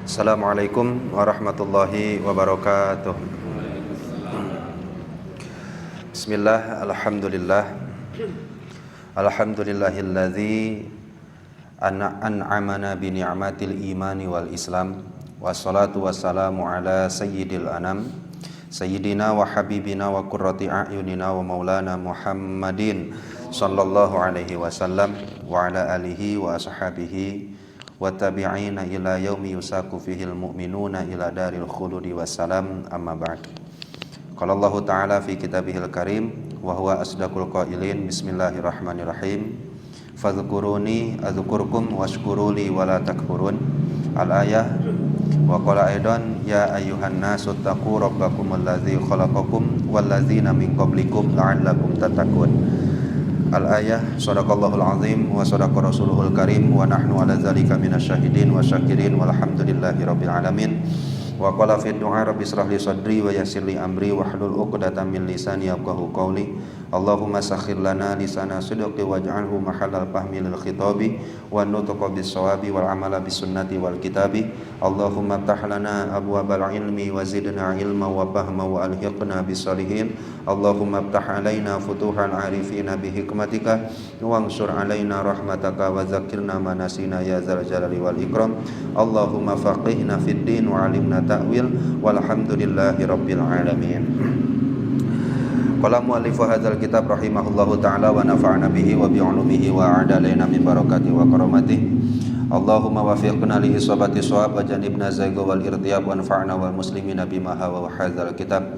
Assalamualaikum warahmatullahi wabarakatuh. Bismillah, alhamdulillah. Alhamdulillahilladzi an'amana bi ni'matil imani wal islam. Wassalatu wassalamu ala sayyidil anam, sayyidina wa habibina wa qurrati a'yunina wa maulana Muhammadin sallallahu alaihi wasallam wa ala alihi wa ashabihi wa tabi'ina ila yaumi yusaku fihil mu'minuna ila daril khuludi wassalam, amma ba'd. Qala Allah ta'ala fi kitabihil karim wa huwa asdaqul qailin, bismillahirrahmanirrahim, fadhkuruni adzkurkum washkuruli wala takfurun. Al-ayah. Wa qala aidan ya ayyuhan nasu taqu rabbakum alladzi khalaqakum walladzina min qablikum la'allakum tattaqun. Al-ayah. Shadaqallahul azim wa shadaqa rasuluhul karim wa nahnu ala dzalika minasyahidin wa syakirin walhamdulillahi rabbil alamin. Wa qala fi du'a rabbi shrah li sadri wa yassir li amri wahlul 'uqdatam min lisani yafqahu qawli. Allahumma sakhkhir lana lisana sidqi waj'alhu mahallal fahmi lil khitabi wa nutqa bis shawabi wal amala bis sunnati wal kitabi. Allahumma iftah lana abwabal ilmi wa zidna ilma wa fahma wa alhiqna bis salihin. Allahumma iftah alaina futuhal arifina bi hikmatika wansur alaina rahmataka wa zakkirna ma nasina ya dzal jalali wal ikram. Allahumma faqihna fid din wa 'allimna ta'wil walhamdulillahi rabbil alamin. Qala mu'allifu hadzal kitab rahimahullahu ta'ala wa nafa'ana bihi wa bi'ulumihi wa a'dalaina min barakati wa karamatihi. Allahumma wafiqna li isabati shawab wa janibna zayga wal irtiyab wa anfa'na wal muslimina bima hawa wa hadzal kitab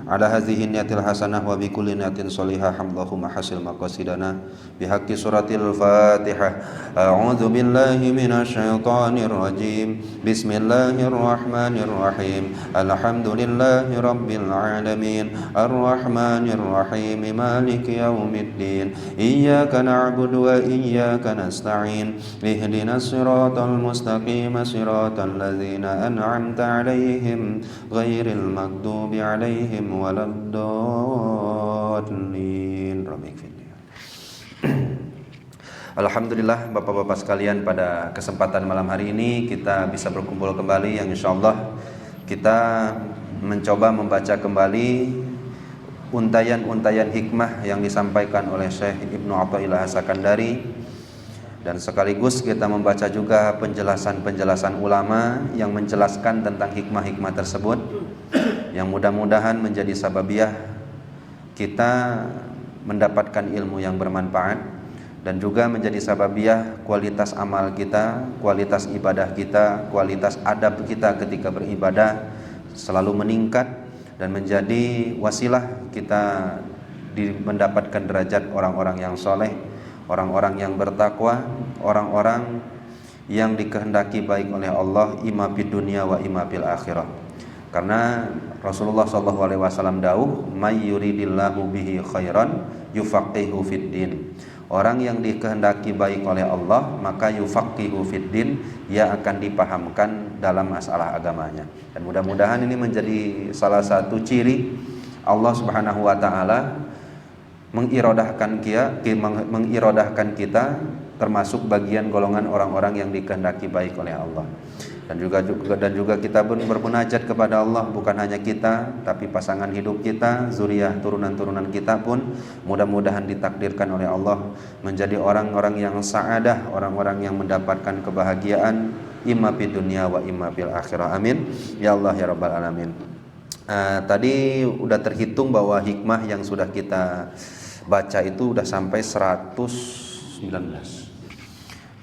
ala hadhihi niyatil hasanah wa bi kulli niyatin shalihah. Allahumma hasil maqasidana bihaqqi suratil Fatihah. A'udzu billahi minasy syaithanir rajim. Bismillahirrahmanirrahim. Alhamdulillahi rabbil alamin. Arrahmanir rahim. Maliki yaumiddin. Iyyaka na'budu wa iyyaka nasta'in. Ihdinas siratal mustaqim. Siratal ladzina an'amta 'alaihim ghairil maghdubi 'alaihim waladdallin. Alhamdulillah, Bapak-bapak sekalian, pada kesempatan malam hari ini kita bisa berkumpul kembali, yang insyaallah kita mencoba membaca kembali untayan-untayan hikmah yang disampaikan oleh Syekh Ibnu Athaillah As-Sakandari, dan sekaligus kita membaca juga penjelasan-penjelasan ulama yang menjelaskan tentang hikmah-hikmah tersebut, yang mudah-mudahan menjadi sababiah kita mendapatkan ilmu yang bermanfaat, dan juga menjadi sababiah kualitas amal kita, kualitas ibadah kita, kualitas adab kita ketika beribadah selalu meningkat, dan menjadi wasilah kita mendapatkan derajat orang-orang yang soleh, orang-orang yang bertakwa, orang-orang yang dikehendaki baik oleh Allah, imma fid dunya wa imma fil akhirah. Karena Rasulullah SAW dawuh, may yuridillahu bihi khairan yufaqihu fid din. Orang yang dikehendaki baik oleh Allah, maka yufaqihu fid din, ia akan dipahamkan dalam masalah agamanya. Dan mudah-mudahan ini menjadi salah satu ciri Allah Subhanahu wa taala mengirodahkan kita termasuk bagian golongan orang-orang yang dikehendaki baik oleh Allah. Dan juga kita pun bermunajat kepada Allah, bukan hanya kita, tapi pasangan hidup kita, zuriyah turunan-turunan kita pun mudah-mudahan ditakdirkan oleh Allah menjadi orang-orang yang sa'adah, orang-orang yang mendapatkan kebahagiaan imma fid dunya wa imma fil akhirah. Amin ya Allah ya rabbal alamin. Tadi udah terhitung bahwa hikmah yang sudah kita baca itu udah sampai 119.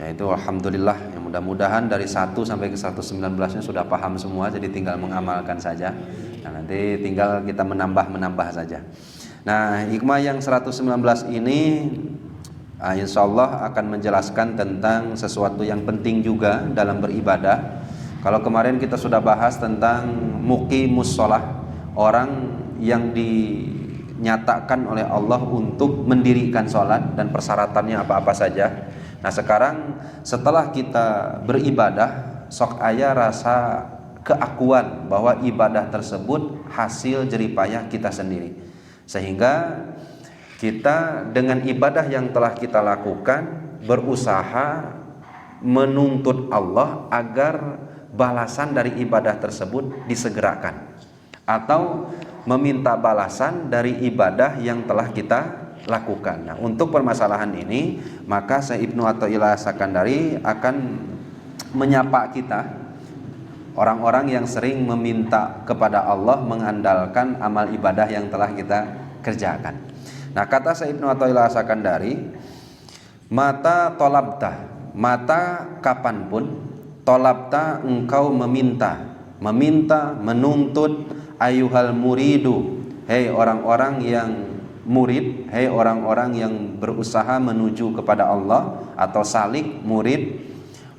Ya, itu alhamdulillah, ya, mudah-mudahan dari 1 sampai ke 119-nya sudah paham semua, jadi tinggal mengamalkan saja. Nah, nanti tinggal kita menambah saja. Nah, hikmah yang 119 ini insyaallah akan menjelaskan tentang sesuatu yang penting juga dalam beribadah. Kalau kemarin kita sudah bahas tentang muqimus shalah, orang yang dinyatakan oleh Allah untuk mendirikan sholat dan persyaratannya apa-apa saja. Nah, sekarang setelah kita beribadah, sok aya rasa keakuan bahwa ibadah tersebut hasil jeripayah kita sendiri, sehingga kita dengan ibadah yang telah kita lakukan berusaha menuntut Allah agar balasan dari ibadah tersebut disegerakan, atau meminta balasan dari ibadah yang telah kita lakukan. Nah, untuk permasalahan ini maka Syekh Ibnu Athaillah Sakandari akan menyapa kita, orang-orang yang sering meminta kepada Allah mengandalkan amal ibadah yang telah kita kerjakan. Nah, kata Syekh Ibnu Athaillah Sakandari, mata tolabta, mata kapanpun, tolabta engkau meminta, menuntut, ayuhal muridu, hei orang-orang yang murid, hei orang-orang yang berusaha menuju kepada Allah atau salik murid,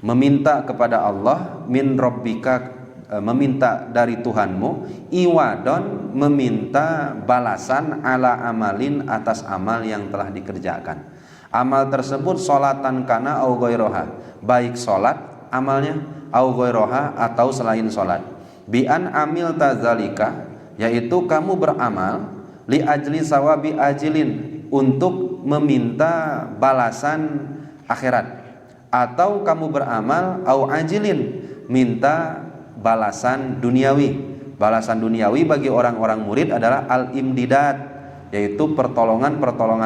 meminta kepada Allah, min rabbika, meminta dari Tuhanmu, iwadon, meminta balasan, ala amalin, atas amal yang telah dikerjakan. Amal tersebut sholatan kana au ghairoha, baik sholat amalnya, au ghairoha, atau selain sholat. Bi'an amil tazalika, yaitu kamu beramal, li ajli sawabi ajilin, untuk meminta balasan akhirat, atau kamu beramal au ajilin, minta balasan duniawi. Balasan duniawi bagi orang-orang murid adalah al-imdidad, yaitu pertolongan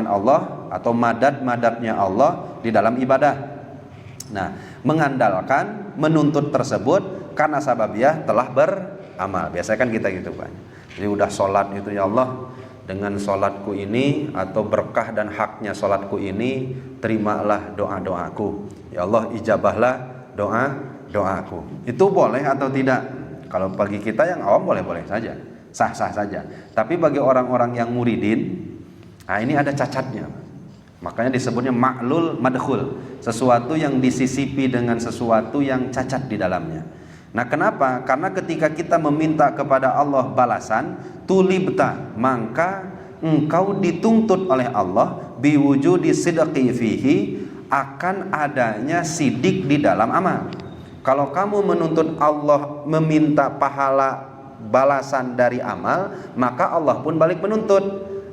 Allah atau madad-madadnya Allah di dalam ibadah. Nah, mengandalkan, menuntut tersebut karena sababiah telah beramal. Biasanya kan kita gitu Pak. Jadi udah sholat itu, ya Allah, dengan sholatku ini atau berkah dan haknya sholatku ini, terimalah doa-doaku. Ya Allah, ijabahlah doaku. Itu boleh atau tidak? Kalau bagi kita yang awam boleh-boleh saja, sah-sah saja. Tapi bagi orang-orang yang muridin, nah ini ada cacatnya. Makanya disebutnya ma'lul madkhul, sesuatu yang disisipi dengan sesuatu yang cacat di dalamnya. Nah, kenapa? Karena ketika kita meminta kepada Allah balasan, tulibta, maka engkau dituntut oleh Allah biwujudi sidqi fihi, akan adanya sidik di dalam amal. Kalau kamu menuntut Allah meminta pahala balasan dari amal, maka Allah pun balik menuntut.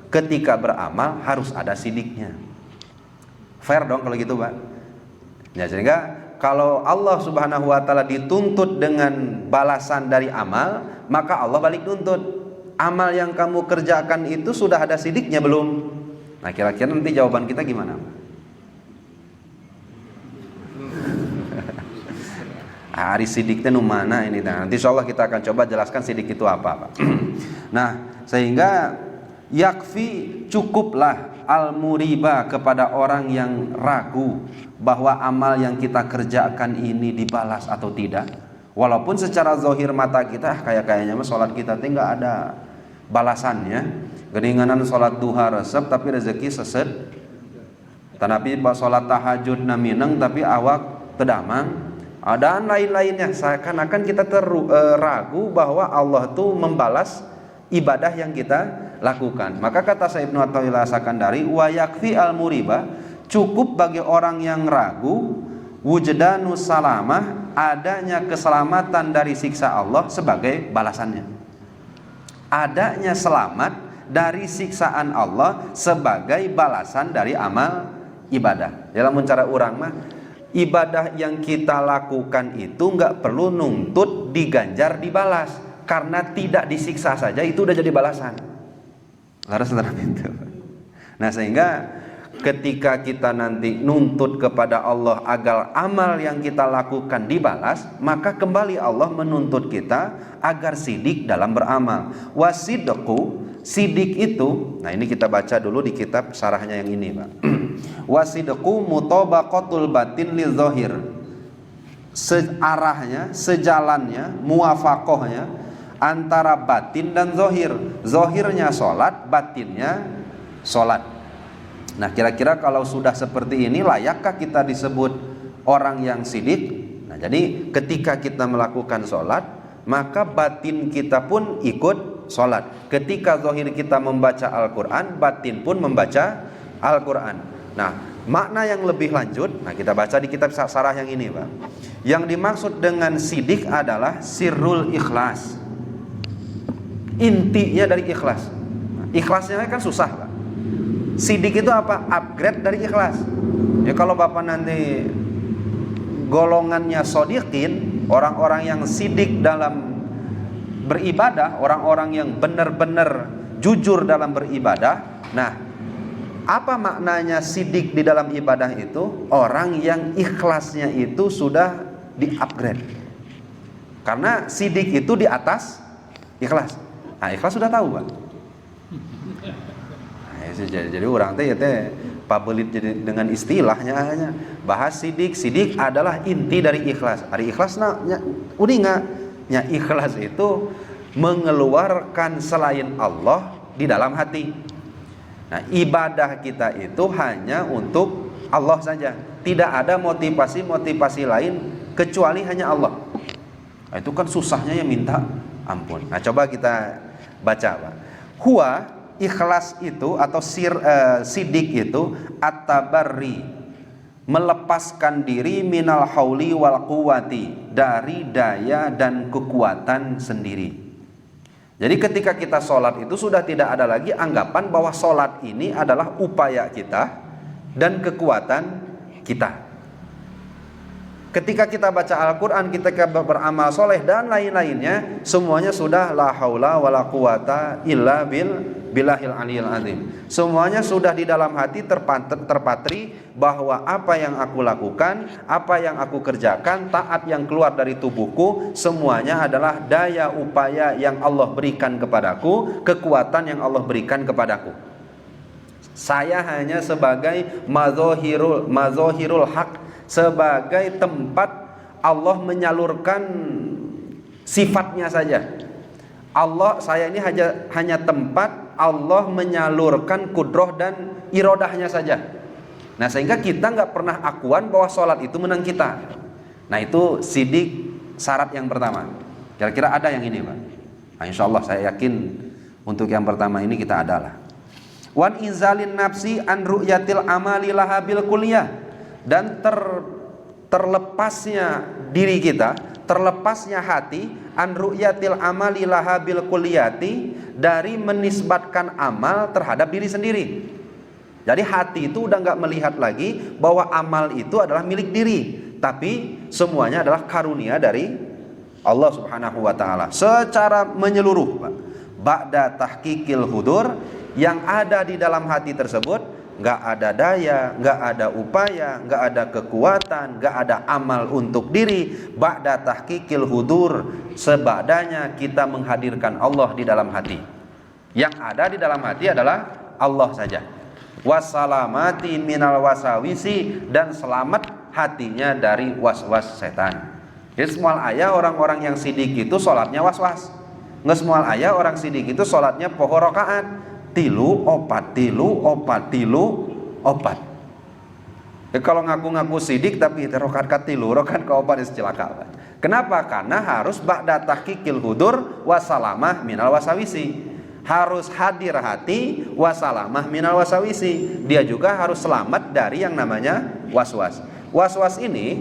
Ketika beramal harus ada sidiknya. Fair dong kalau gitu, Pak. Ya, sehingga kalau Allah Subhanahu wa taala dituntut dengan balasan dari amal, maka Allah balik tuntut. Amal yang kamu kerjakan itu sudah ada sidiknya belum? Nah, kira-kira nanti jawaban kita gimana? Hari sidiknya nu mana ini? Nah, nanti insyaallah kita akan coba jelaskan sidik itu apa, Pak. Nah, sehingga yakfi, cukuplah al-muriba, kepada orang yang ragu bahwa amal yang kita kerjakan ini dibalas atau tidak. Walaupun secara zahir mata kita kayaknya mah salat kita teh enggak ada balasannya. Geninganan salat duha resep tapi rezeki seset. Tanapi salat tahajud na mineng tapi awak tedamang. Dan lain-lainnya, seakan-akan kita ragu bahwa Allah tuh membalas ibadah yang kita lakukan. Maka kata Syekh Ibnu Athaillah Sakandari, wa yakfi al-muriba, cukup bagi orang yang ragu, wujdanu salamah, adanya keselamatan dari siksa Allah sebagai balasannya. Adanya selamat dari siksaan Allah sebagai balasan dari amal ibadah. Dalam cara orang mah, ibadah yang kita lakukan itu nggak perlu nuntut diganjar dibalas, karena tidak disiksa saja itu udah jadi balasan. Harus itu. Nah, sehingga ketika kita nanti nuntut kepada Allah agar amal yang kita lakukan dibalas, maka kembali Allah menuntut kita agar sidik dalam beramal. Wasidqu, sidik itu, nah ini kita baca dulu di kitab syarahnya yang ini, Pak. Wasidqu mutabaqatul batin lil zahir, searahnya, sejalannya, muwafaqahnya antara batin dan zahir. Zahirnya sholat, batinnya sholat. Nah, kira-kira kalau sudah seperti ini, layakkah kita disebut orang yang sidik? Nah, jadi ketika kita melakukan sholat, maka batin kita pun ikut sholat. Ketika zahir kita membaca Al-Quran, batin pun membaca Al-Quran. Nah, makna yang lebih lanjut, nah kita baca di kitab syarah yang ini, Pak. Yang dimaksud dengan sidik adalah sirrul ikhlas, intinya dari ikhlas. Nah, ikhlasnya kan susah, Pak. Sidik itu apa? Upgrade dari ikhlas. Ya kalau Bapak nanti golongannya shodiqin, orang-orang yang sidik dalam beribadah, orang-orang yang benar-benar jujur dalam beribadah. Nah, apa maknanya sidik di dalam ibadah itu? Orang yang ikhlasnya itu sudah di-upgrade. Karena sidik itu di atas ikhlas. Nah, ikhlas sudah tahu, Pak. Nah, jadi orang teh pabelit dengan istilahnya hanya bahas sidik. Sidik adalah inti dari ikhlas. Ari ikhlas nya ikhlas itu mengeluarkan selain Allah di dalam hati. Nah, ibadah kita itu hanya untuk Allah saja. Tidak ada motivasi lain kecuali hanya Allah. Nah, itu kan susahnya ya minta ampun. Nah, coba kita baca, Pak. Huwa, ikhlas itu atau sidik itu at-tabarri, melepaskan diri minal hauli wal quwati, dari daya dan kekuatan sendiri. Jadi ketika kita sholat itu sudah tidak ada lagi anggapan bahwa sholat ini adalah upaya kita dan kekuatan kita. Ketika kita baca Al-Quran, kita beramal soleh dan lain-lainnya, semuanya sudah la haula wa la quwata illa billahil aliyil azim. Semuanya sudah di dalam hati terpatri bahwa apa yang aku lakukan, apa yang aku kerjakan, taat yang keluar dari tubuhku, semuanya adalah daya upaya yang Allah berikan kepadaku, kekuatan yang Allah berikan kepadaku. Saya hanya sebagai mazohirul haq, sebagai tempat Allah menyalurkan sifatnya saja. Saya ini hanya tempat Allah menyalurkan kudroh dan irodahnya saja. Nah, sehingga kita nggak pernah akuan bahwa sholat itu menang kita. Nah, itu sidik syarat yang pertama. Kira-kira ada yang ini, Pak? Nah, insya Allah saya yakin untuk yang pertama ini kita adalah wan inzalin nafsi an ru'yatil amali laha bil kulliyah, dan terlepasnya diri kita, terlepasnya hati an ru'yatil amali laha bil kulliyati, dari menisbatkan amal terhadap diri sendiri. Jadi hati itu udah nggak melihat lagi bahwa amal itu adalah milik diri, tapi semuanya adalah karunia dari Allah Subhanahu wa taala secara menyeluruh, Pak. Ba'da tahqiqil hudur, yang ada di dalam hati tersebut nggak ada daya, nggak ada upaya, nggak ada kekuatan, nggak ada amal untuk diri. Ba'da tahqiqil hudur, sebadanya kita menghadirkan Allah di dalam hati. Yang ada di dalam hati adalah Allah saja. Wassalamati minal wasawisi, dan selamat hatinya dari was-was setan. Jadi semua ayah orang-orang yang sidik itu sholatnya was-was. Nggak semua ayah orang sidik itu sholatnya poho rokaat, tilu opat. Kalau ngaku-ngaku sidik tapi rokaat ka tilu, rokaat ka opat, celaka. Kenapa? Karena harus ba'da tahqiqil hudur wassalamah minal wasawisi. Harus hadir hati wassalamah minal wasawisi. Dia juga harus selamat dari yang namanya was-was. Was-was ini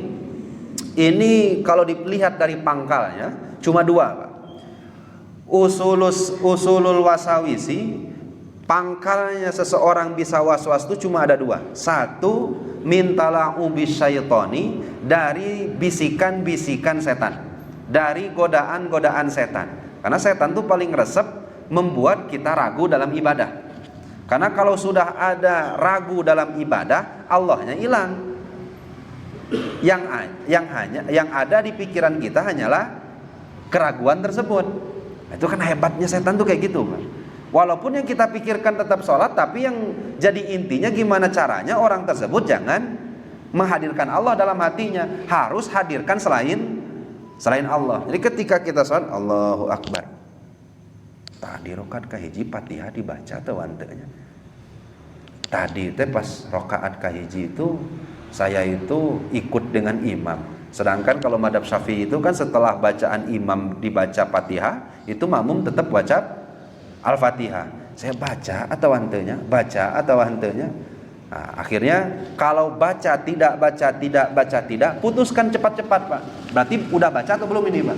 kalau dilihat dari pangkalnya cuma dua, Pak. Usulul wasawisi, pangkalnya seseorang bisa was-was itu cuma ada dua. Satu, mintala'u bisyaitoni, dari bisikan-bisikan setan, dari godaan-godaan setan. Karena setan itu paling resep membuat kita ragu dalam ibadah. Karena kalau sudah ada ragu dalam ibadah, Allahnya hilang. Yang ada di pikiran kita hanyalah keraguan tersebut. Itu kan hebatnya setan tuh kayak gitu, Pak. Walaupun yang kita pikirkan tetap sholat, tapi yang jadi intinya gimana caranya orang tersebut jangan menghadirkan Allah dalam hatinya. Harus hadirkan selain Allah. Jadi ketika kita sholat, Allahu Akbar, tadi rokaat kahiji Fatihah dibaca atau wantenya. Tadi teh pas rokaat kahiji itu saya itu ikut dengan imam. Sedangkan kalau madhab Syafi'i itu kan setelah bacaan imam dibaca Fatihah, itu makmum tetap baca Al-Fatihah. Saya baca atau hantenya, Nah, akhirnya kalau baca tidak, putuskan cepat-cepat, Pak. Berarti udah baca atau belum ini, Pak?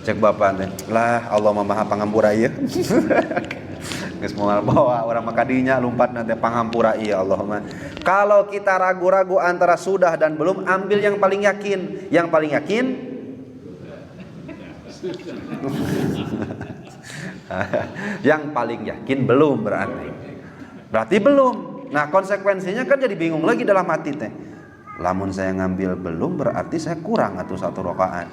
Cek bapak teh. Lah Allah Maha Pangampura ieu. Geus moal bawa orang makadinya lumpat nanti panghampura iya Allahumma. Kalau kita ragu-ragu antara sudah dan belum, ambil yang paling yakin. Yang paling yakin yang paling yakin belum berarti belum. Nah konsekuensinya kan jadi bingung lagi dalam hati teh. Lamun saya ngambil belum berarti saya kurang atau 1 rakaat.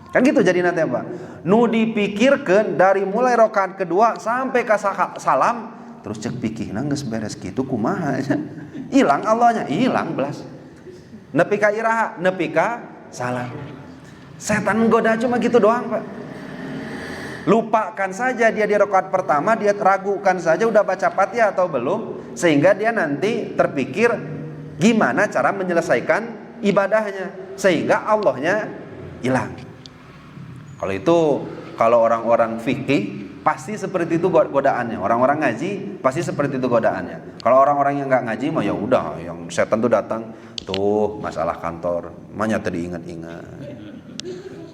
Kan gitu jadi nanti apa? Nu dipikirkan dari mulai rakaat kedua sampai ke salam, terus cek pikirna geus beres kitu kumaha nya. Hilang Allahnya, hilang belas. Nepi ka iraha, nepi ka salam. Setan goda cuma gitu doang, Pak. Lupakan saja dia di rakaat pertama, dia ragukan saja udah baca Fatihah atau belum, sehingga dia nanti terpikir gimana cara menyelesaikan ibadahnya sehingga Allahnya hilang. Kalau itu, kalau orang-orang fikih pasti seperti itu godaannya. Orang-orang ngaji pasti seperti itu godaannya. Kalau orang-orang yang nggak ngaji mah ya udah, yang setan tuh datang, tuh masalah kantor, manya tadi ingat-ingat.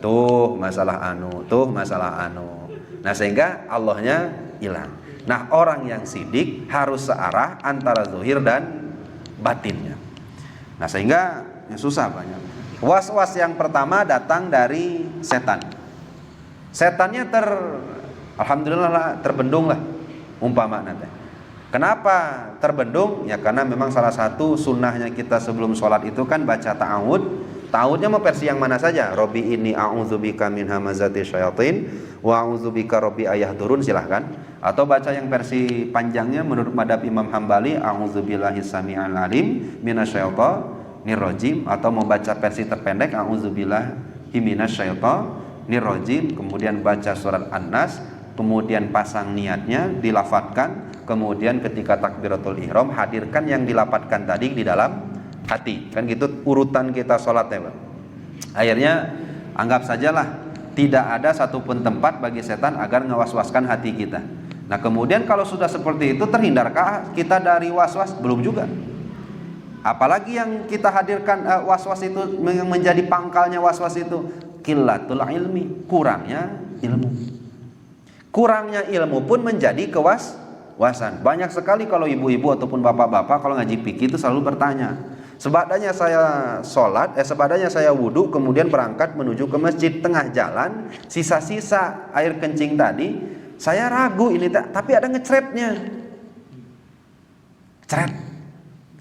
Tuh masalah anu, tuh masalah anu. Nah sehingga Allahnya hilang. Nah orang yang sidik harus searah antara zuhir dan batinnya. Nah sehingga ya susah banyak. Was-was yang pertama datang dari setan. Setannya alhamdulillah terbendung lah umpama nanti. Kenapa terbendung? Ya karena memang salah satu sunnahnya kita sebelum sholat itu kan baca ta'awud. Ta'awudnya mau versi yang mana saja. Robbi inni a'udzubika min hamazati syayatin wa a'udzubika robbi ayahdurun, silahkan. Atau baca yang versi panjangnya menurut madhab Imam Hambali, a'udzubillahi sami'al alim minasyaitonir rajim, atau mau baca versi terpendek a'udzubillahi minasyaitonir rajim, kemudian baca surat An-Nas, kemudian pasang niatnya, dilafadzkan, kemudian ketika takbiratul ihram hadirkan yang dilafadzkan tadi di dalam hati. Kan gitu urutan kita sholatnya, Pak. Akhirnya anggap sajalah tidak ada satupun tempat bagi setan agar ngewaswaskan hati kita. Nah kemudian kalau sudah seperti itu, terhindarkah kita dari waswas? Belum juga. Apalagi yang kita hadirkan waswas itu, yang menjadi pangkalnya waswas itu qillatul ilmi, kurangnya ilmu. Kurangnya ilmu pun menjadi kewaswasan. Banyak sekali kalau ibu-ibu ataupun bapak-bapak kalau ngaji fikih itu selalu bertanya, sebadanya saya sholat, sebadanya saya wudhu, kemudian berangkat menuju ke masjid, tengah jalan sisa-sisa air kencing tadi, saya ragu ini tapi ada ngecretnya. Cret,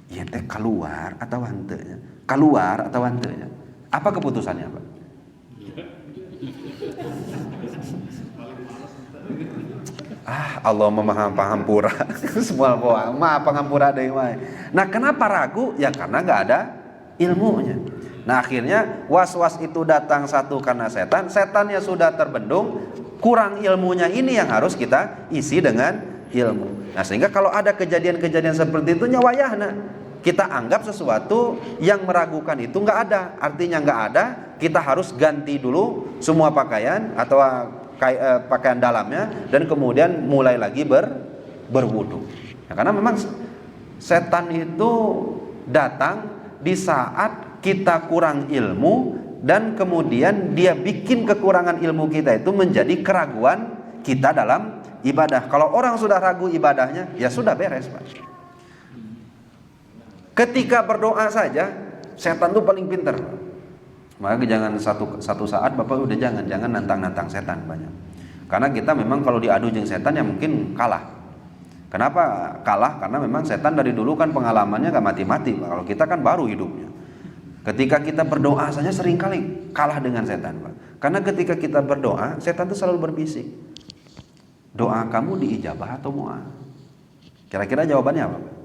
iya teh keluar atau hantenya? Keluar atau hantenya? Apa keputusannya, Pak? Allah penghampura semua poa, maaf penghampura deui wae. Nah, kenapa ragu? Ya karena enggak ada ilmunya. Nah, akhirnya was-was itu datang satu karena setannya sudah terbendung, kurang ilmunya ini yang harus kita isi dengan ilmu. Nah, sehingga kalau ada kejadian-kejadian seperti itu nyawayahna, kita anggap sesuatu yang meragukan itu enggak ada. Artinya enggak ada, kita harus ganti dulu semua pakaian atau pakaian dalamnya dan kemudian mulai lagi berwudu. Ya, karena memang setan itu datang di saat kita kurang ilmu dan kemudian dia bikin kekurangan ilmu kita itu menjadi keraguan kita dalam ibadah. Kalau orang sudah ragu ibadahnya, ya sudah beres, Pak. Ketika berdoa saja, setan itu paling pintar. Maka jangan satu saat Bapak udah jangan nantang setan banyak. Karena kita memang kalau diadu jeung setan ya mungkin kalah. Kenapa kalah? Karena memang setan dari dulu kan pengalamannya gak mati-mati. Kalau kita kan baru hidupnya. Ketika kita berdoa saja seringkali kalah dengan setan, Pak. Karena ketika kita berdoa, setan itu selalu berbisik. Doa kamu diijabah atau mu'ah? Kira-kira jawabannya apa, Pak?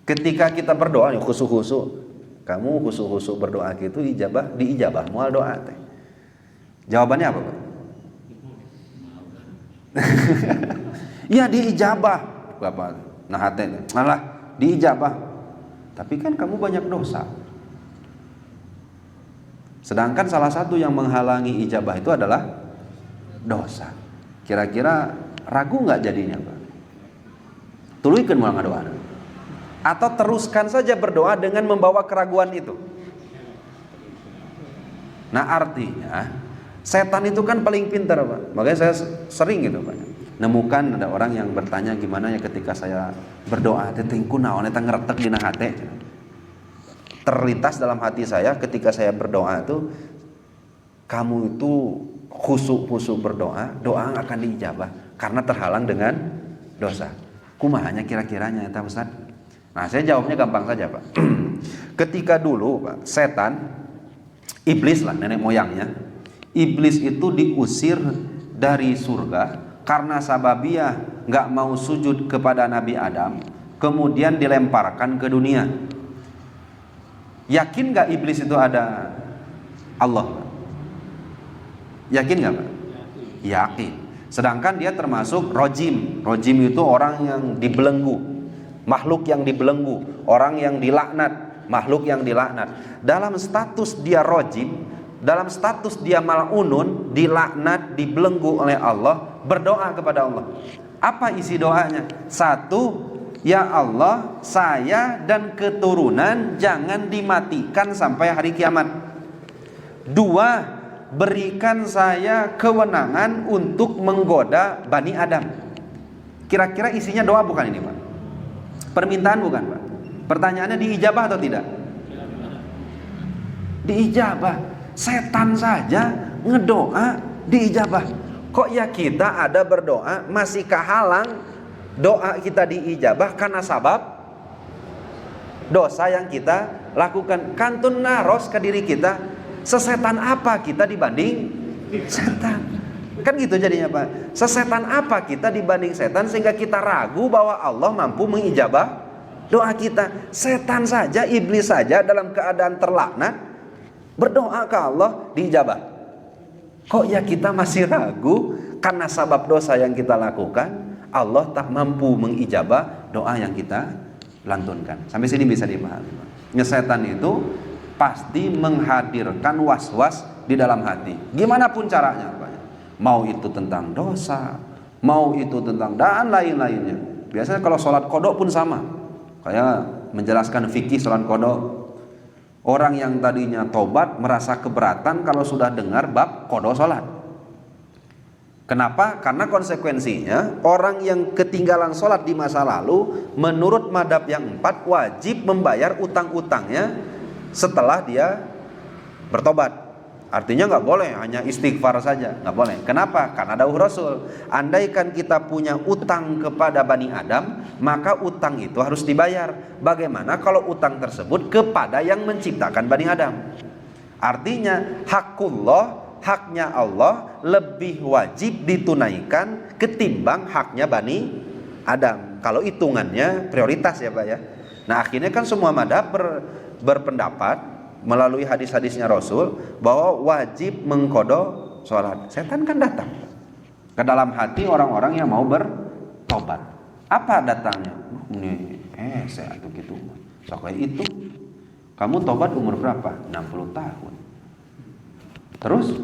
Ketika kita berdoa khusyuk-khusyuk, kamu khusyuk-khusyuk berdoa gitu diijabah mual doa teh. Jawabannya apa, Pak? Ya diijabah, Bapak. Nah hati, malah diijabah. Tapi kan kamu banyak dosa. Sedangkan salah satu yang menghalangi ijabah itu adalah dosa. Kira-kira ragu nggak jadinya, Pak? Tuluikeun moal ngadoa. Atau teruskan saja berdoa dengan membawa keraguan itu. Nah artinya Setan itu kan paling pintar, Pak. Makanya saya sering gitu, Pak. Nemukan ada orang yang bertanya gimana ya ketika saya berdoa, tetingku naon eta ngretek dina hate. Terlintas dalam hati saya ketika saya berdoa itu, kamu itu khusyuk berdoa, doa akan diijabah karena terhalang dengan dosa. Kumahanya kira-kiranya eta Ustaz? Nah, saya jawabnya gampang saja, Pak. Ketika dulu, Pak, setan, iblis lah nenek moyangnya, iblis itu diusir dari surga karena sababiah nggak mau sujud kepada Nabi Adam, kemudian dilemparkan ke dunia. Yakin nggak iblis itu ada Allah? Yakin nggak, Pak? Yakin. Sedangkan dia termasuk rojim. Rojim itu orang yang dibelenggu, makhluk yang dibelenggu, orang yang dilaknat, makhluk yang dilaknat. Dalam status dia rojim, dalam status dia mal'unun, dilaknat, dibelenggu oleh Allah, berdoa kepada Allah. Apa isi doanya? Satu, ya Allah, saya dan keturunan jangan dimatikan sampai hari kiamat. Dua, berikan saya kewenangan untuk menggoda Bani Adam. Kira-kira isinya doa bukan ini, Pak? Permintaan bukan, Pak? Pertanyaannya diijabah atau tidak? Diijabah. Setan saja ngedoa diijabah. Kok ya kita ada berdoa masih kehalang doa kita diijabah karena sabab dosa yang kita lakukan. Kantun naros ke diri kita, sesetan apa kita dibanding setan? Kan gitu jadinya, Pak. Sesetan apa kita dibanding setan sehingga kita ragu bahwa Allah mampu mengijabah doa kita. Setan saja, iblis saja dalam keadaan terlaknat berdoa ke Allah diijabah. Kok ya kita masih ragu karena sabab dosa yang kita lakukan Allah tak mampu mengijabah doa yang kita lantunkan. Sampai sini bisa dipahami. Setan itu pasti menghadirkan was-was di dalam hati. Gimana pun caranya, Pak. Mau itu tentang dosa, mau itu tentang dan lain-lainnya. Biasanya kalau sholat kodok pun sama. Kayak menjelaskan fikih sholat kodok. Orang yang tadinya tobat merasa keberatan kalau sudah dengar bab kodok sholat. Kenapa? Karena konsekuensinya orang yang ketinggalan sholat di masa lalu menurut madhab yang 4 wajib membayar utang-utangnya setelah dia bertobat. Artinya nggak boleh hanya istighfar saja, nggak boleh. Kenapa? Karena dawuh Rasul, andaikan kita punya utang kepada Bani Adam, maka utang itu harus dibayar. Bagaimana kalau utang tersebut kepada yang menciptakan Bani Adam? Artinya hakullah, haknya Allah lebih wajib ditunaikan ketimbang haknya Bani Adam. Kalau hitungannya prioritas ya, Pak ya. Nah, akhirnya kan semua madhab berpendapat melalui hadis-hadisnya Rasul bahwa wajib mengkodok sholat. Setan kan datang ke dalam hati orang-orang yang mau bertobat. Apa datangnya? Ini saya tuh gitu. Soalnya itu kamu tobat umur berapa? 60 tahun. Terus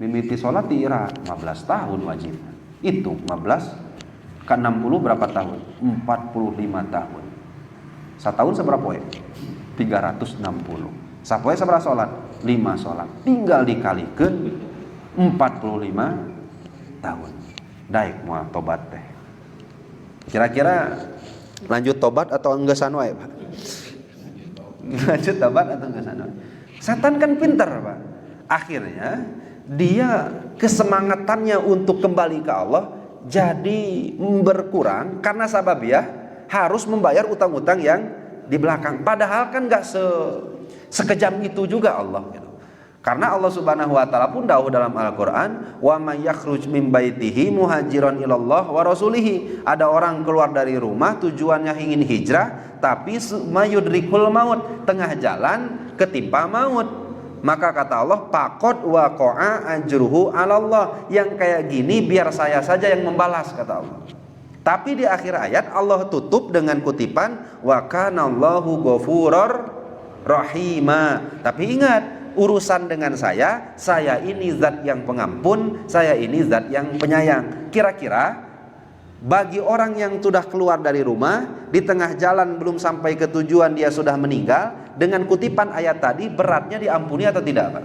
mimiti sholat di Irak 15 tahun wajib. Itu 15 ke 60 berapa tahun? 45 tahun. Setahun seberapa ya? 360. Sapoe seberapa sholat? 5 sholat. Tinggal dikalikan 45 tahun. Daik mau tobat teh. Kira-kira lanjut tobat atau enggesan wae, Pak? Lanjut tobat atau enggesan wae? Setan kan pintar, Pak. Akhirnya dia kesemangatannya untuk kembali ke Allah jadi berkurang karena sababiah harus membayar utang-utang yang di belakang. Padahal kan gak sekejam itu juga Allah gitu. Karena Allah Subhanahu wa taala pun dawuh dalam Al-Qur'an, "Wa may yakhruj min baitihi muhajiran ilallah wa rasulihi." Ada orang keluar dari rumah tujuannya ingin hijrah tapi mayudrikul maut, tengah jalan ketimpa maut. Maka kata Allah, "Faqad waqa'a ajruhu 'ala Allah." Yang kayak gini biar saya saja yang membalas, kata Allah. Tapi di akhir ayat Allah tutup dengan kutipan, "Wa kanallahu ghafurur rahima." Tapi ingat, urusan dengan saya ini zat yang pengampun, saya ini zat yang penyayang. Kira-kira bagi orang yang sudah keluar dari rumah, di tengah jalan belum sampai ke tujuan dia sudah meninggal, dengan kutipan ayat tadi beratnya diampuni atau tidak, Pak?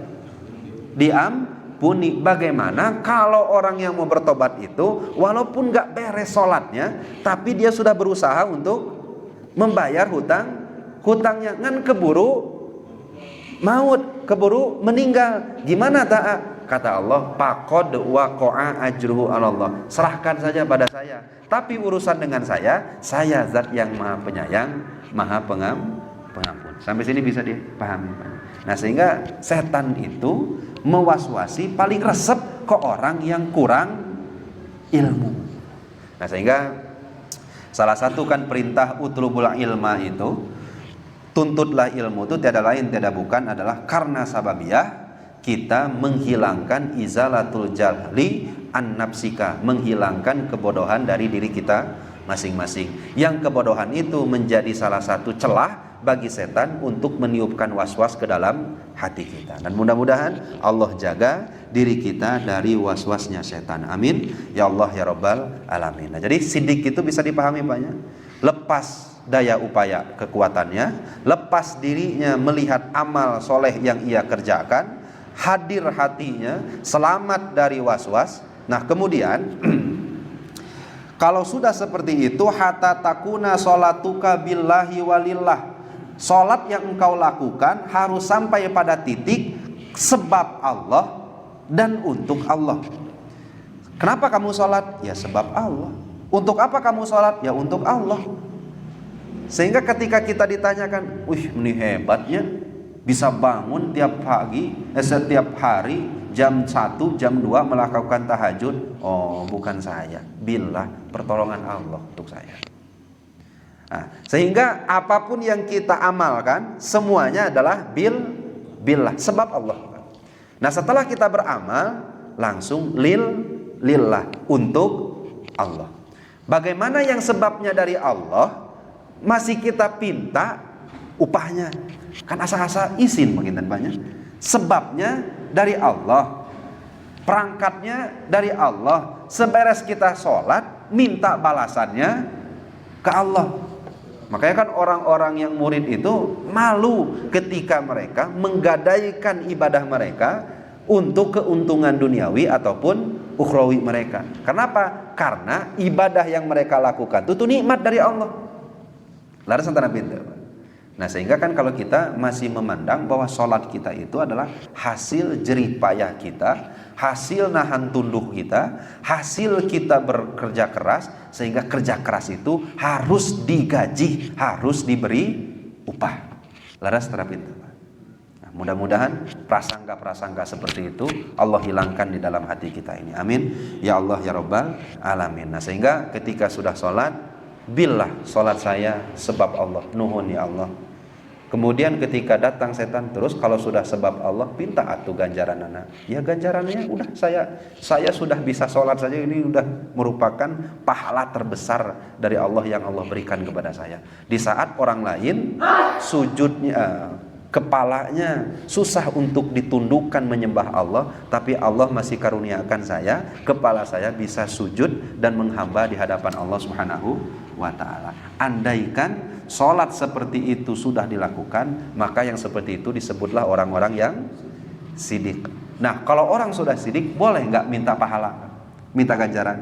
ampuni, bagaimana kalau orang yang mau bertobat itu walaupun gak beres sholatnya, tapi dia sudah berusaha untuk membayar hutangnya, kan keburu maut, keburu meninggal. Gimana taat? Kata Allah, faqad waqa'a ajruhu 'ala Allah. Serahkan saja pada saya. Tapi urusan dengan saya zat yang Maha Penyayang, Maha Pengampun. Sampai sini bisa dipahami. Nah, sehingga setan itu mewaswasi paling resep ke orang yang kurang ilmu. Nah, sehingga salah satu kan perintah utlubul ilma itu, tuntutlah ilmu itu tiada lain tiada bukan adalah karena sababiyah kita menghilangkan izalatul jahli an nafsika, menghilangkan kebodohan dari diri kita masing-masing. Yang kebodohan itu menjadi salah satu celah bagi setan untuk meniupkan was-was ke dalam hati kita. Dan mudah-mudahan Allah jaga diri kita dari was-wasnya setan. Amin ya Allah ya Rabbal alamin. Nah, jadi sidik itu bisa dipahami banyak. Lepas daya upaya kekuatannya, lepas dirinya melihat amal soleh yang ia kerjakan, hadir hatinya, selamat dari was-was. Nah, kemudian kalau sudah seperti itu, hatta takuna sholatuka billahi walillah. Salat yang engkau lakukan harus sampai pada titik sebab Allah dan untuk Allah. Kenapa kamu salat? Ya sebab Allah. Untuk apa kamu salat? Ya untuk Allah. Sehingga ketika kita ditanyakan, "Wih, ini hebatnya bisa bangun tiap pagi, setiap hari jam 1, jam 2 melakukan tahajud." Oh, bukan saya. Billah, pertolongan Allah untuk saya. Nah, sehingga apapun yang kita amalkan semuanya adalah billah, sebab Allah. Nah, setelah kita beramal langsung lillah, untuk Allah. Bagaimana yang sebabnya dari Allah masih kita pinta upahnya? Kan asa-asa izin makin banyak. Sebabnya dari Allah, perangkatnya dari Allah. Seberes kita sholat, minta balasannya ke Allah. Makanya kan orang-orang yang murid itu malu ketika mereka menggadaikan ibadah mereka untuk keuntungan duniawi ataupun ukhrawi mereka. Kenapa? Karena ibadah yang mereka lakukan itu nikmat dari Allah. Laras antara pintar. Nah, sehingga kan kalau kita masih memandang bahwa sholat kita itu adalah hasil jerih payah kita, hasil nahan tunduk kita, hasil kita bekerja keras, sehingga kerja keras itu harus digaji, harus diberi upah. Laras terapin. Nah, mudah-mudahan prasangka-prasangka seperti itu Allah hilangkan di dalam hati kita ini. Amin ya Allah ya Rabbal alamin. Nah, sehingga ketika sudah sholat, billah sholat saya sebab Allah, nuhun ya Allah. Kemudian ketika datang setan, terus kalau sudah sebab Allah, pinta atuh ganjaran anak. Ya ganjarannya udah saya sudah bisa sholat saja, ini udah merupakan pahala terbesar dari Allah yang Allah berikan kepada saya. Di saat orang lain sujudnya, kepalanya susah untuk ditundukkan menyembah Allah, tapi Allah masih karuniakan saya, kepala saya bisa sujud dan menghamba di hadapan Allah Subhanahu wa ta'ala. Andaikan sholat seperti itu sudah dilakukan, maka yang seperti itu disebutlah orang-orang yang sidik. Nah, kalau orang sudah sidik, boleh nggak minta pahala, minta ganjaran?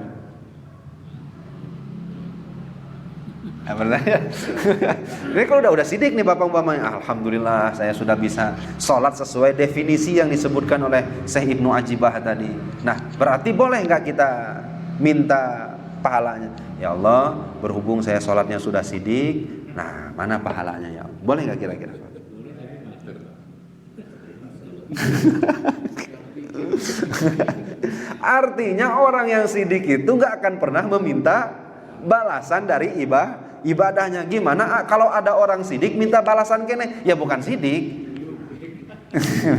Ini kalau udah sidik nih Bapak umpamanya, alhamdulillah saya sudah bisa sholat sesuai definisi yang disebutkan oleh Syekh Ibnu Ajibah tadi. Nah, berarti boleh nggak kita minta pahalanya? Ya Allah, berhubung saya sholatnya sudah sidik, nah mana pahalanya ya Allah? Boleh nggak kira-kira? Artinya orang yang sidik itu nggak akan pernah meminta balasan dari ibadahnya. Gimana kalau ada orang sidik minta balasan kene? Ya bukan sidik.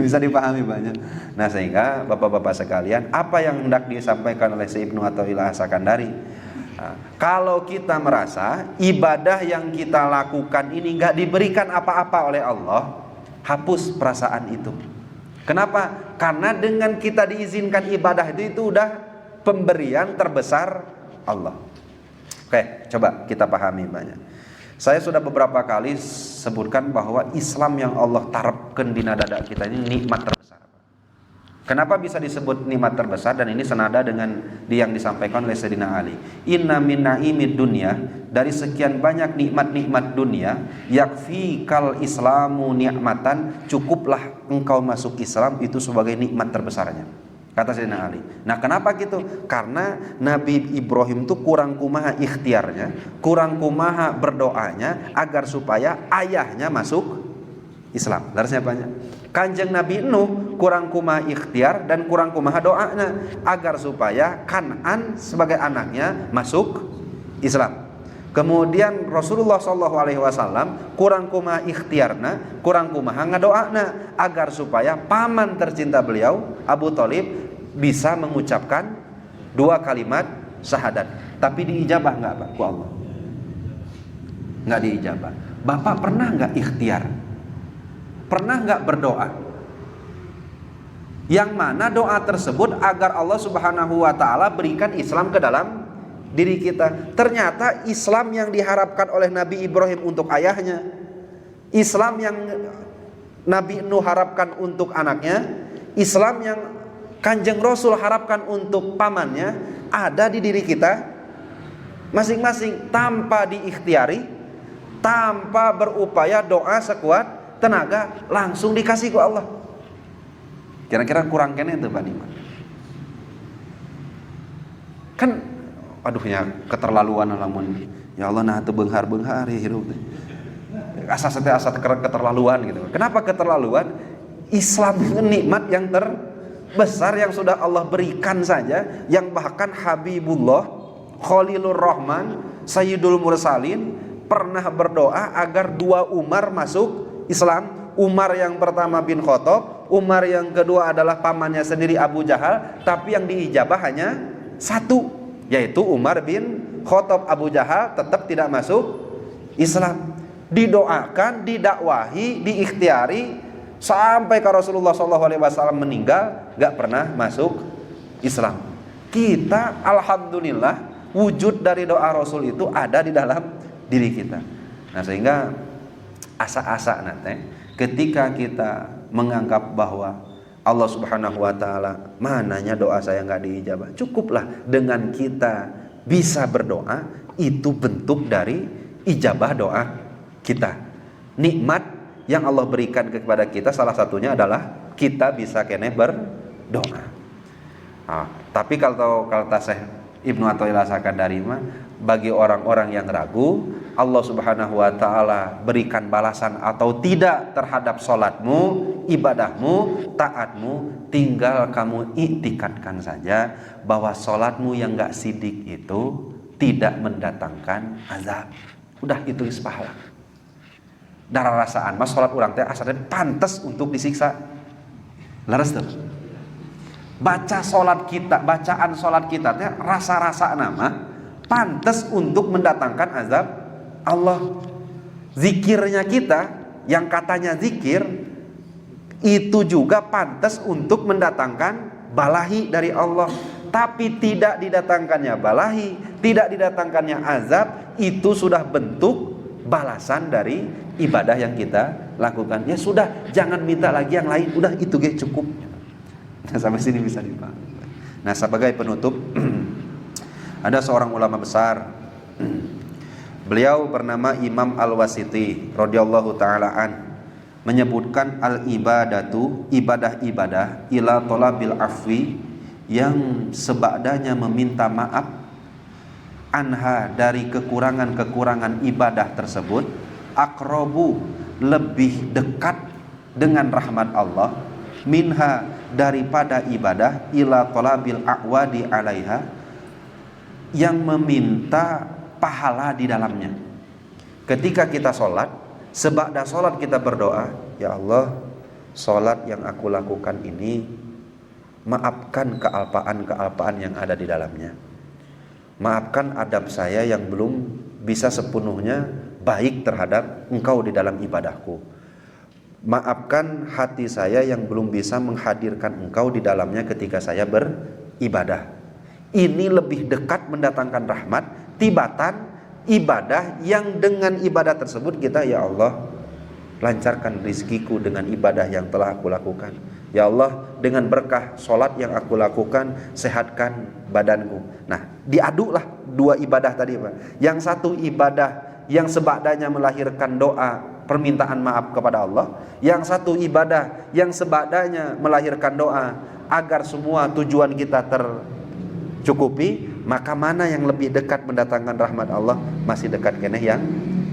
Bisa dipahami banyak. Nah, sehingga bapak-bapak sekalian, apa yang hendak disampaikan oleh Syekh Ibnu Athaillah As-Sakandari, kalau kita merasa ibadah yang kita lakukan ini nggak diberikan apa-apa oleh Allah, hapus perasaan itu. Kenapa? Karena dengan kita diizinkan ibadah itu udah pemberian terbesar Allah. Oke, coba kita pahami banyak. Saya sudah beberapa kali sebutkan bahwa Islam yang Allah tarapkan di dada kita ini nikmat terbesar. Kenapa bisa disebut nikmat terbesar? Dan ini senada dengan yang disampaikan oleh Sayyidina Ali. Inna min na'imid dunya, dari sekian banyak nikmat-nikmat dunia, yakfi kal islamu ni'matan, cukuplah engkau masuk Islam itu sebagai nikmat terbesarnya, kata Sayyidina Ali. Nah, kenapa gitu? Karena Nabi Ibrahim itu kurang kumaha ikhtiarnya, kurang kumaha berdoanya agar supaya ayahnya masuk Islam. Larasnya banyak. Kanjeng Nabi Nuh kurang kumaha ikhtiar dan kurang kumaha doanya agar supaya Kan'an sebagai anaknya masuk Islam. Kemudian Rasulullah SAW kurang kumaha ikhtiarna, kurang kumaha ngadoana agar supaya paman tercinta beliau Abu Thalib bisa mengucapkan 2 kalimat syahadat. Tapi diijabah nggak Pak ku Allah? Nggak diijabah. Bapak pernah nggak ikhtiar? Pernah nggak berdoa? Yang mana doa tersebut agar Allah Subhanahu wa Ta'ala berikan Islam ke dalam diri kita. Ternyata Islam yang diharapkan oleh Nabi Ibrahim untuk ayahnya, Islam yang Nabi Nuh harapkan untuk anaknya, Islam yang Kanjeng Rasul harapkan untuk pamannya, ada di diri kita masing-masing tanpa diikhtiari, tanpa berupaya doa sekuat tenaga, langsung dikasih ke Allah. Kira-kira kurang kene itu Pak Diman. Kan aduhnya keterlaluan lamun. Ya Allah nah teu beunghar-beunghar hirup. Asa keterlaluan gitu. Kenapa keterlaluan? Islam itu nikmat yang terbesar yang sudah Allah berikan saja, yang bahkan Habibullah Khalilur Rahman Sayyidul Mursalin pernah berdoa agar 2 Umar masuk Islam. Umar yang pertama bin Khattab, Umar yang kedua adalah pamannya sendiri Abu Jahal, tapi yang diijabah hanya 1, yaitu Umar bin Khattab. Abu Jahal tetap tidak masuk Islam. Didoakan, didakwahi, diikhtiari sampai ke Rasulullah SAW meninggal, gak pernah masuk Islam. Kita alhamdulillah wujud dari doa Rasul itu ada di dalam diri kita. Nah, sehingga asa-asa nanti ketika kita menganggap bahwa Allah Subhanahu wa Ta'ala mananya doa saya nggak diijabah, cukuplah dengan kita bisa berdoa, itu bentuk dari ijabah doa kita. Nikmat yang Allah berikan kepada kita salah satunya adalah kita bisa kene berdoa. Tapi kalau Syekh Ibnu Athaillah Sakandari mah, bagi orang-orang yang ragu Allah Subhanahu wa Ta'ala berikan balasan atau tidak terhadap sholatmu, ibadahmu, taatmu, tinggal kamu iktikadkan saja bahwa sholatmu yang gak sidik itu tidak mendatangkan azab. Udah itu pahala. Darah rasaan mas sholat urang teh asalnya pantas untuk disiksa. Laras tuh. Baca sholat kita, bacaan sholat kita teh rasa-rasa nama pantas untuk mendatangkan azab Allah. Zikirnya kita yang katanya zikir itu juga pantas untuk mendatangkan balahi dari Allah. Tapi tidak didatangkannya balahi, tidak didatangkannya azab, itu sudah bentuk balasan dari ibadah yang kita lakukan. Ya sudah, jangan minta lagi yang lain, udah itu cukup. Nah, sampai sini bisa dipahami. Nah, sebagai penutup ada seorang ulama besar, beliau bernama Imam Al-Wasiti radhiyallahu taala an, menyebutkan al-ibadatu, ibadah-ibadah, ila talabil afwi, yang sebadanya meminta maaf, anha, dari kekurangan-kekurangan ibadah tersebut, aqrabu, lebih dekat dengan rahmat Allah, minha, daripada ibadah, ila talabil a'wadi alaiha, yang meminta pahala di dalamnya. Ketika kita sholat, sebada sholat kita berdoa, ya Allah, sholat yang aku lakukan ini, maafkan kealpaan-kealpaan yang ada di dalamnya. Maafkan adab saya yang belum bisa sepenuhnya baik terhadap Engkau di dalam ibadahku. Maafkan hati saya yang belum bisa menghadirkan Engkau di dalamnya ketika saya beribadah. Ini lebih dekat mendatangkan rahmat tibatan ibadah yang dengan ibadah tersebut kita, ya Allah, lancarkan rizkiku dengan ibadah yang telah aku lakukan. Ya Allah, dengan berkah sholat yang aku lakukan, sehatkan badanku. Nah, diaduklah dua ibadah tadi, Pak. Yang satu ibadah yang sebadanya melahirkan doa permintaan maaf kepada Allah. Yang satu ibadah yang sebadanya melahirkan doa agar semua tujuan kita tercukupi. Maka mana yang lebih dekat mendatangkan rahmat Allah? Masih dekat keneh yang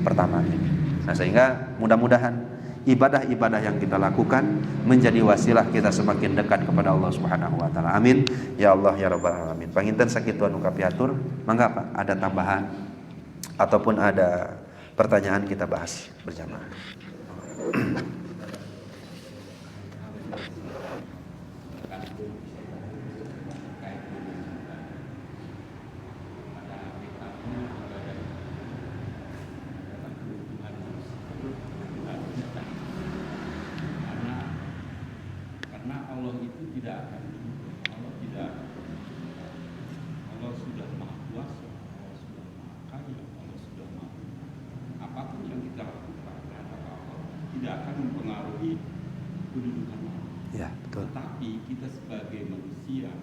pertama ini. Nah, sehingga mudah-mudahan ibadah-ibadah yang kita lakukan menjadi wasilah kita semakin dekat kepada Allah Subhanahu wa taala. Amin. Ya Allah ya rabbal alamin. Panginten sakitu anu kapiatur. Mangga Pak, ada tambahan ataupun ada pertanyaan kita bahas berjamaah. Ya, betul. Tetapi kita sebagai manusia,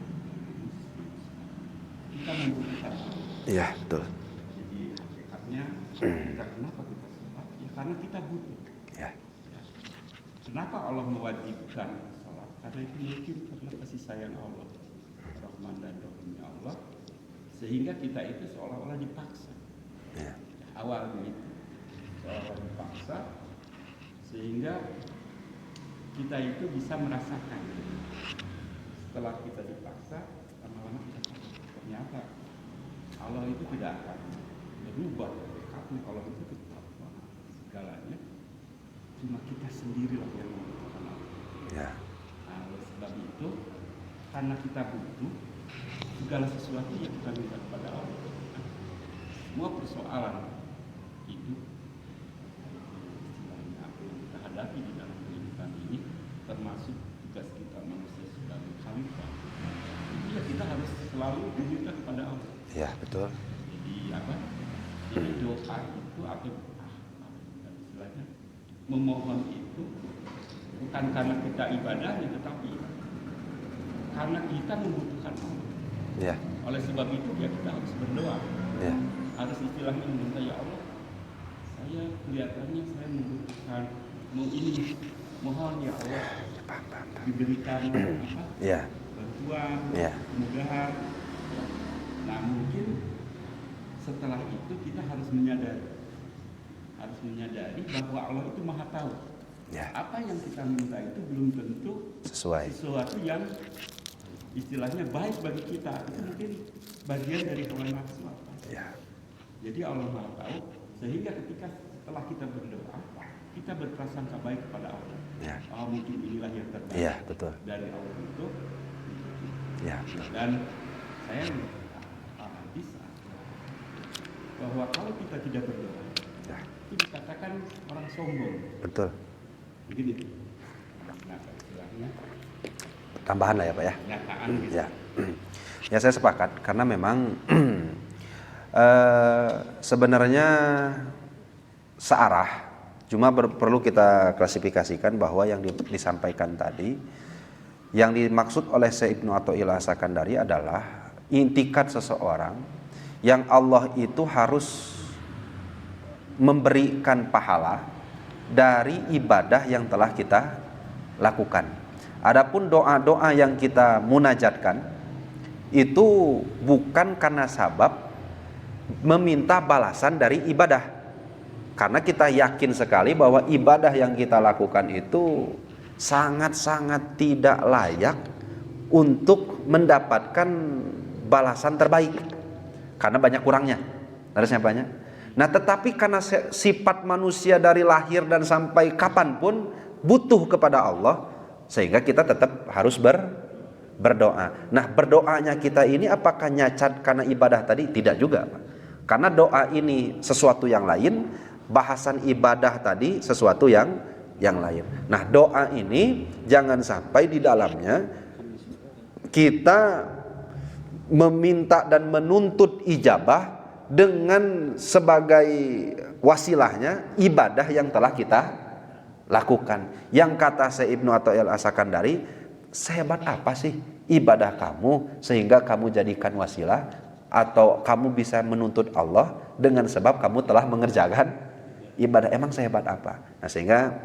kita membutuhkan. Iya, betul. Jadi hakikatnya kita kenapa kita sholat? Ya karena kita butuh. Ya. Kenapa Allah mewajibkan sholat? Karena itu mungkin karena kasih sayang Allah, Rahman dan Rahimnya Allah, sehingga kita itu seolah-olah dipaksa. Ya. Awalnya itu seolah-olah dipaksa, sehingga kita itu bisa merasakan. Setelah kita dipaksa, lama-lama kita tahu ternyata Allah itu tidak akan berubah hakikatnya. Allah itu tetap segalanya, cuma kita sendirilah yang membutuhkan Allah. Ya. Nah, oleh sebab itu, karena kita butuh segala sesuatu yang kita minta kepada Allah. Semua persoalan hidup istilahnya apa yang kita hadapi di dalam kehidupan ini, termasuk tugas kita manusia sebagai khalifah. Jadi ya kita harus selalu meminta kepada Allah. Ya, betul. Jadi apa? Jadi doa itu apa istilahnya? Memohon itu bukan karena kita ibadahnya, tetapi karena kita membutuhkan Allah. Ya. Oleh sebab itu ya kita harus berdoa. Ya. Harus istilahnya meminta, ya Allah, saya kelihatannya saya membutuhkan, mau ini, mohon ya Allah diberikan apa? Ya. Bantuan, Ya. kemudahan. Nah mungkin setelah itu kita harus menyadari bahwa Allah itu maha tahu. Ya. Apa yang kita minta itu belum tentu Sesuai. sesuatu yang istilahnya baik bagi kita. Itu mungkin bagian dari hawa nafsu. Ya. Jadi Allah maha tahu, sehingga ketika setelah kita berdoa, kita berprasangka baik kepada Allah. Ya. Oh mungkin inilah yang terbaik. Iya, betul. Dari Allah itu. Ya. Dan saya bisa bahwa kalau kita tidak berdoa, Ya. itu dikatakan orang sombong. Betul. Begini. Nah, istilahnya Tambahan lah ya, Pak ya. kenyataan gitu. Ya. Ya, saya sepakat karena memang sebenarnya searah, cuma perlu kita klasifikasikan bahwa yang disampaikan tadi, yang dimaksud oleh Syekh Ibnu Athaillah As-Sakandari adalah intikat seseorang yang Allah itu harus memberikan pahala dari ibadah yang telah kita lakukan. Adapun doa-doa yang kita munajatkan itu bukan karena sabab meminta balasan dari ibadah, karena kita yakin sekali bahwa ibadah yang kita lakukan itu sangat-sangat tidak layak untuk mendapatkan balasan terbaik, karena banyak kurangnya, harusnya banyak. Nah tetapi karena sifat manusia dari lahir dan sampai kapanpun butuh kepada Allah, sehingga kita tetap harus berdoa. Nah berdoanya kita ini apakah nyacat karena ibadah tadi? Tidak juga, Pak. Karena doa ini sesuatu yang lain, bahasan ibadah tadi sesuatu yang lain. Nah doa ini jangan sampai di dalamnya kita meminta dan menuntut ijabah dengan sebagai wasilahnya ibadah yang telah kita lakukan. Yang kata Syekh Ibnu Athaillah As-Sakandari, sehebat apa sih ibadah kamu sehingga kamu jadikan wasilah atau kamu bisa menuntut Allah dengan sebab kamu telah mengerjakan ibadah. Emang sehebat apa? Nah, sehingga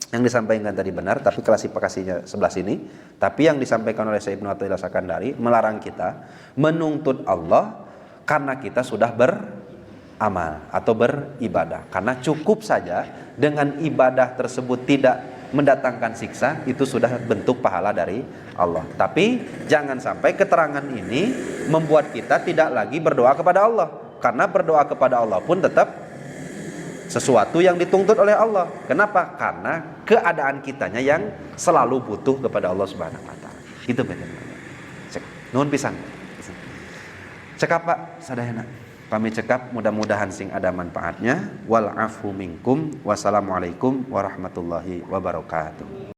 yang disampaikan tadi benar, tapi klasifikasinya sebelah sini. Tapi yang disampaikan oleh Syekh Ibnu Athaillah Sakandari melarang kita menuntut Allah karena kita sudah beramal atau beribadah. Karena cukup saja dengan ibadah tersebut tidak mendatangkan siksa, itu sudah bentuk pahala dari Allah. Tapi jangan sampai keterangan ini membuat kita tidak lagi berdoa kepada Allah. Karena berdoa kepada Allah pun tetap sesuatu yang dituntut oleh Allah. Kenapa? Karena keadaan kitanya yang selalu butuh kepada Allah Subhanahu wa taala. Itu benar. Cek. Nuhun pisan. Cekap Pak sadayana. Kami cekap mudah-mudahan sing ada manfaatnya. Wal afu minkum. Wassalamualaikum warahmatullahi wabarakatuh.